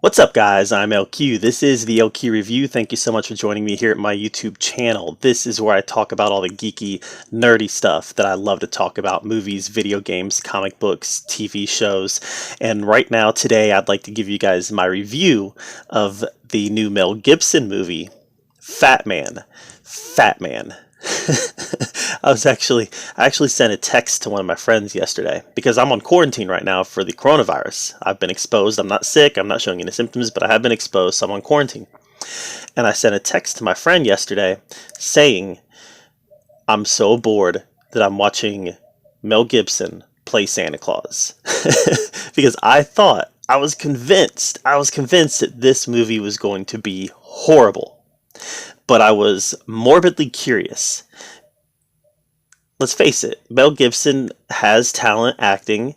What's up, guys? I'm LQ. This is the LQ Review. Thank you so much for joining me here at my YouTube channel. This is where I talk about all the geeky, nerdy stuff that I love to talk about: movies, video games, comic books, TV shows. And right now, today, I'd like to give you guys my review of the new Mel Gibson movie, Fatman. Fatman. I actually sent a text to one of my friends yesterday because I'm on quarantine right now for the coronavirus. I've been exposed. I'm not sick. I'm not showing any symptoms, but I have been exposed, so I'm on quarantine. And I sent a text to my friend yesterday saying, I'm so bored that I'm watching Mel Gibson play Santa Claus. Because I was convinced that this movie was going to be horrible. But I was morbidly curious. Let's face it, Mel Gibson has talent acting.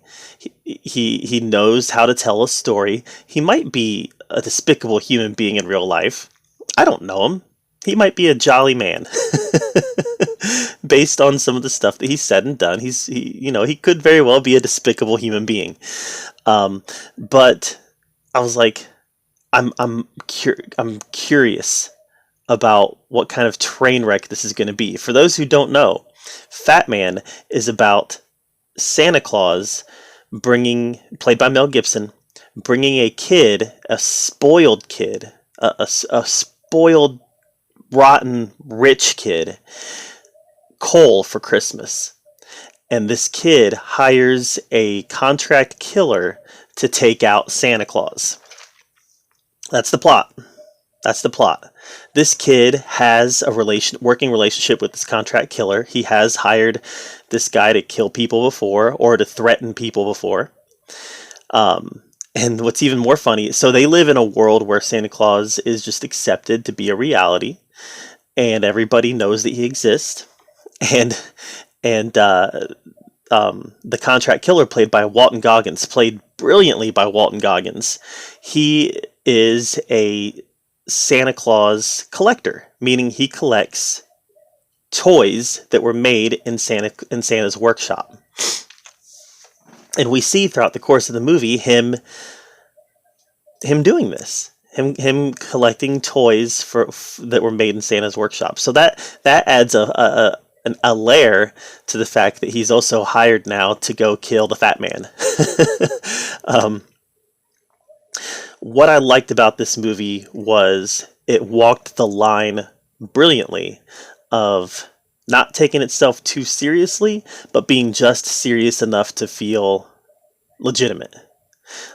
He knows how to tell a story. He might be a despicable human being in real life. I don't know him. He might be a jolly man. Based on some of the stuff that he's said and done, he could very well be a despicable human being. But I was like, I'm curious about what kind of train wreck this is going to be. For those who don't know, Fatman is about Santa Claus played by Mel Gibson, bringing a spoiled kid, a spoiled, rotten, rich kid, coal for Christmas. And this kid hires a contract killer to take out Santa Claus. That's the plot. This kid has a working relationship with this contract killer. He has hired this guy to kill people before, or to threaten people before. And what's even more funny, so they live in a world where Santa Claus is just accepted to be a reality, and everybody knows that he exists. And the contract killer, played brilliantly by Walton Goggins, he is a Santa Claus collector, meaning he collects toys that were made in Santa's workshop. And we see throughout the course of the movie him doing this, him collecting toys that were made in Santa's workshop. So that adds a layer to the fact that he's also hired now to go kill the Fat Man. What I liked about this movie was it walked the line brilliantly of not taking itself too seriously, but being just serious enough to feel legitimate.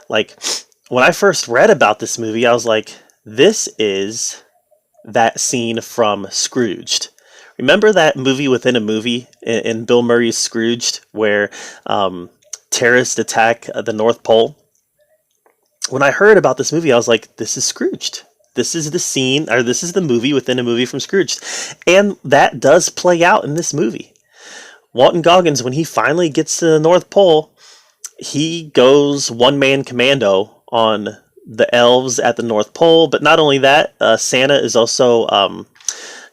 Like, when I first read about this movie, I was like, this is that scene from Scrooged. Remember that movie within a movie in Bill Murray's Scrooged, where terrorists attack the North Pole? When I heard about this movie, I was like, this is Scrooged. This is the scene, or this is the movie within a movie from Scrooged. And that does play out in this movie. Walton Goggins, when he finally gets to the North Pole, he goes one-man commando on the elves at the North Pole. But not only that, Santa is also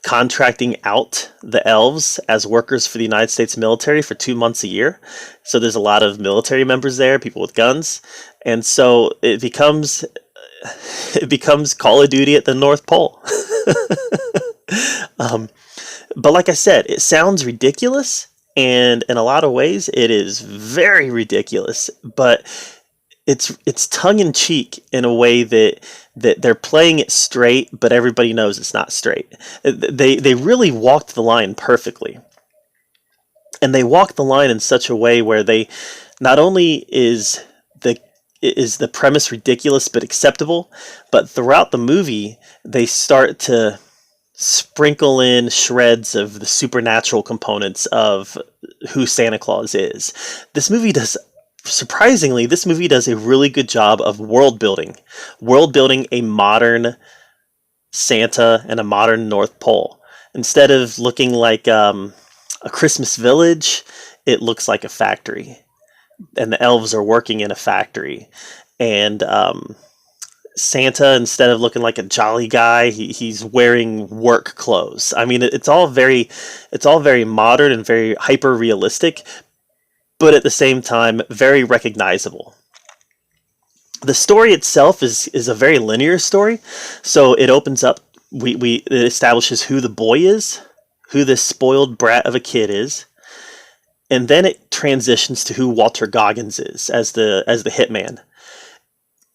contracting out the elves as workers for the United States military for 2 months a year. So there's a lot of military members there, people with guns. And so it becomes Call of Duty at the North Pole. But like I said, it sounds ridiculous, and in a lot of ways it is very ridiculous, but it's tongue-in-cheek in a way that they're playing it straight, but everybody knows it's not straight. They really walked the line perfectly. And they walked the line in such a way where they not only is the premise ridiculous but acceptable, but throughout the movie they start to sprinkle in shreds of the supernatural components of who Santa Claus is. This movie does a really good job of world building a modern Santa and a modern North Pole. Instead of looking like a Christmas village, it looks like a factory, and the elves are working in a factory. And Santa, instead of looking like a jolly guy, he's wearing work clothes. I mean, it's all very modern and very hyper realistic, but at the same time very recognizable. The story itself is a very linear story. So it opens up, it establishes who the boy is, who this spoiled brat of a kid is, and then it transitions to who Walter Goggins is as the hitman.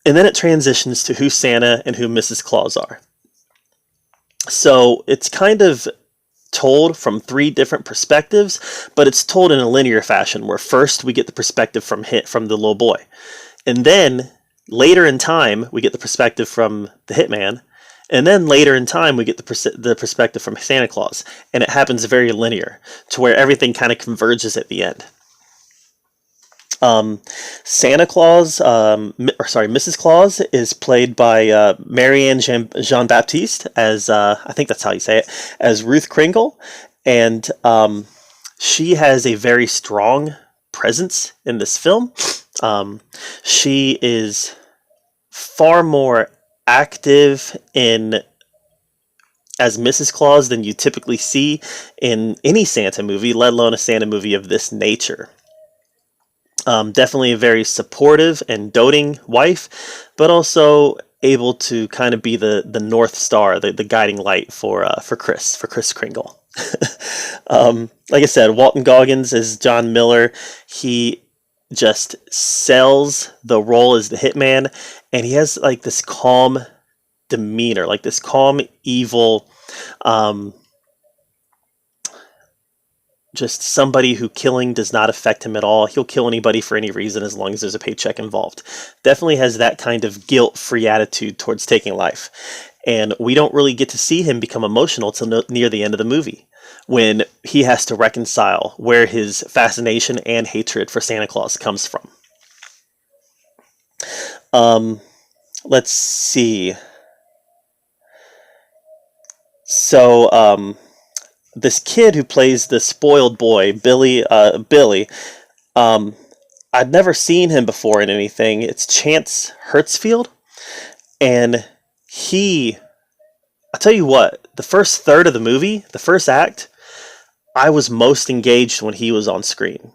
And then it transitions to who Santa and who Mrs. Claus are. So it's kind of told from three different perspectives, but it's told in a linear fashion where first we get the perspective from the little boy. And then later in time, we get the perspective from the hitman. And then later in time, we get the perspective from Santa Claus. And it happens very linear to where everything kind of converges at the end. Santa Claus, Mrs. Claus is played by Marianne Jean Baptiste as, I think that's how you say it, as Ruth Kringle. And she has a very strong presence in this film. She is far more active in as Mrs. Claus than you typically see in any Santa movie, let alone a Santa movie of this nature. Definitely a very supportive and doting wife, but also able to kind of be the North Star, the guiding light for Kris Kringle. Like I said, Walton Goggins is John Miller. He just sells the role as the hitman, and he has like this calm demeanor, like this calm, evil, just somebody who killing does not affect him at all. He'll kill anybody for any reason as long as there's a paycheck involved. Definitely has that kind of guilt-free attitude towards taking life. And we don't really get to see him become emotional till near the end of the movie, when he has to reconcile where his fascination and hatred for Santa Claus comes from. Let's see. So, this kid who plays the spoiled boy, Billy, I'd never seen him before in anything. It's Chance Hertzfield, and I'll tell you what, the first third of the movie, the first act, I was most engaged when he was on screen.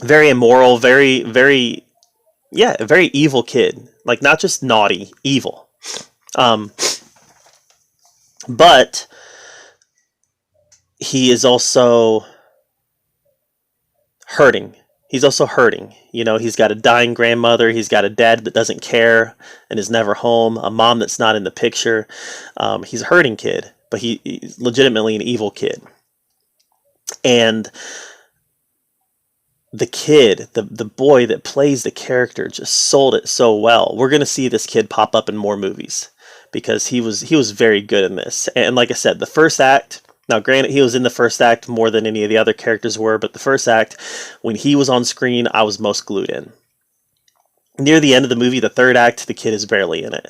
Very immoral, very, very, yeah, a very evil kid. Like, not just naughty, evil. But he is also hurting. He's also hurting. You know, he's got a dying grandmother. He's got a dad that doesn't care and is never home. A mom that's not in the picture. He's a hurting kid, but he's legitimately an evil kid. And the kid, the boy that plays the character, just sold it so well. We're going to see this kid pop up in more movies because he was very good in this. And like I said, the first act. Now, granted, he was in the first act more than any of the other characters were, but the first act, when he was on screen, I was most glued in. Near the end of the movie, the third act, the kid is barely in it.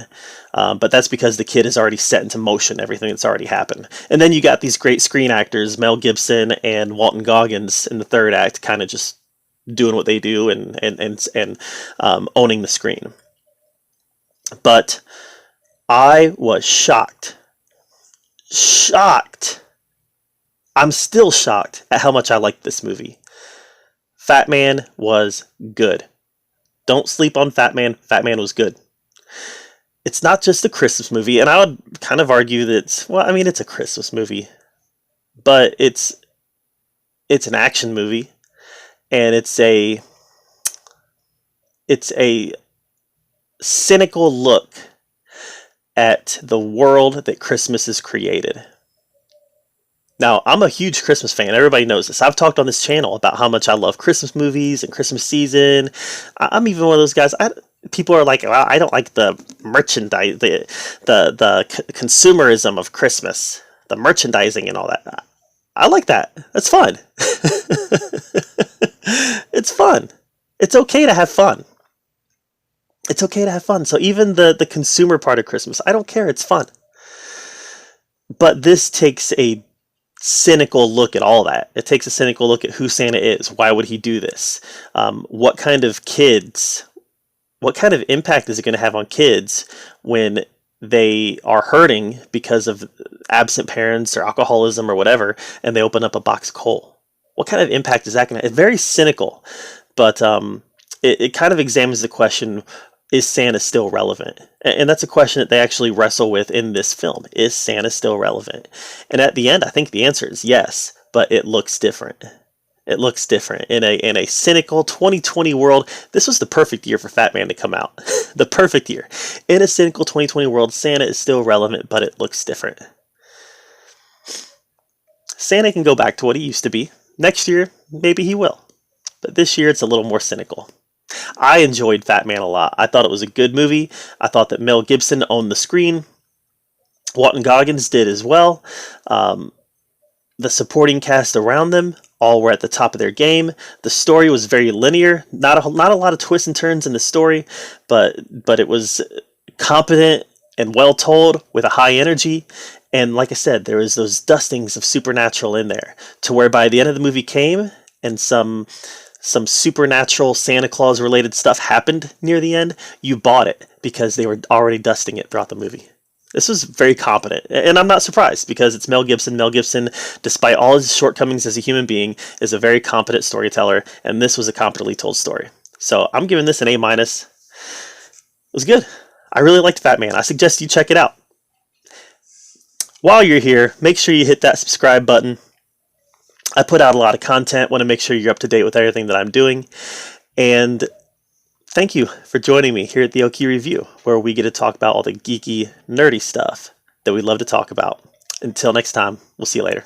But that's because the kid has already set into motion everything that's already happened. And then you got these great screen actors, Mel Gibson and Walton Goggins, in the third act, kind of just doing what they do and owning the screen. But I was shocked. I'm still shocked at how much I liked this movie. Fatman was good. Don't sleep on Fatman. Fatman was good. It's not just a Christmas movie, and I would kind of argue that, well, I mean, it's a Christmas movie, but it's an action movie, and it's a cynical look at the world that Christmas has created. Now, I'm a huge Christmas fan. Everybody knows this. I've talked on this channel about how much I love Christmas movies and Christmas season. I'm even one of those guys. People are like, well, I don't like the merchandise, the consumerism of Christmas, the merchandising and all that. I like that. That's fun. It's fun. It's okay to have fun. It's okay to have fun. So even the consumer part of Christmas, I don't care. It's fun. But this takes a cynical look at all that. It takes a cynical look at who Santa is. Why would he do this? What kind of impact is it going to have on kids when they are hurting because of absent parents or alcoholism or whatever, and they open up a box of coal? What kind of impact is that going to have? It's very cynical, but it kind of examines the question, is Santa still relevant? And that's a question that they actually wrestle with in this film. Is Santa still relevant? And at the end, I think the answer is yes, but it looks different. It looks different. In a cynical 2020 world, this was the perfect year for Fatman to come out. The perfect year. In a cynical 2020 world, Santa is still relevant, but it looks different. Santa can go back to what he used to be. Next year, maybe he will. But this year, it's a little more cynical. I enjoyed Fatman a lot. I thought it was a good movie. I thought that Mel Gibson owned the screen. Walton Goggins did as well. The supporting cast around them all were at the top of their game. The story was very linear. Not a lot of twists and turns in the story, but it was competent and well told with a high energy. And like I said, there was those dustings of supernatural in there, to where by the end of the movie came and some supernatural Santa Claus related stuff happened near the end, you bought it because they were already dusting it throughout the movie. This was very competent, and I'm not surprised because it's Mel Gibson. Mel Gibson, despite all his shortcomings as a human being, is a very competent storyteller, and this was a competently told story. So I'm giving this an A-. It was good. I really liked Fatman. I suggest you check it out. While you're here, make sure you hit that subscribe button. I put out a lot of content, want to make sure you're up to date with everything that I'm doing. And thank you for joining me here at the Oki Review, where we get to talk about all the geeky, nerdy stuff that we love to talk about. Until next time, we'll see you later.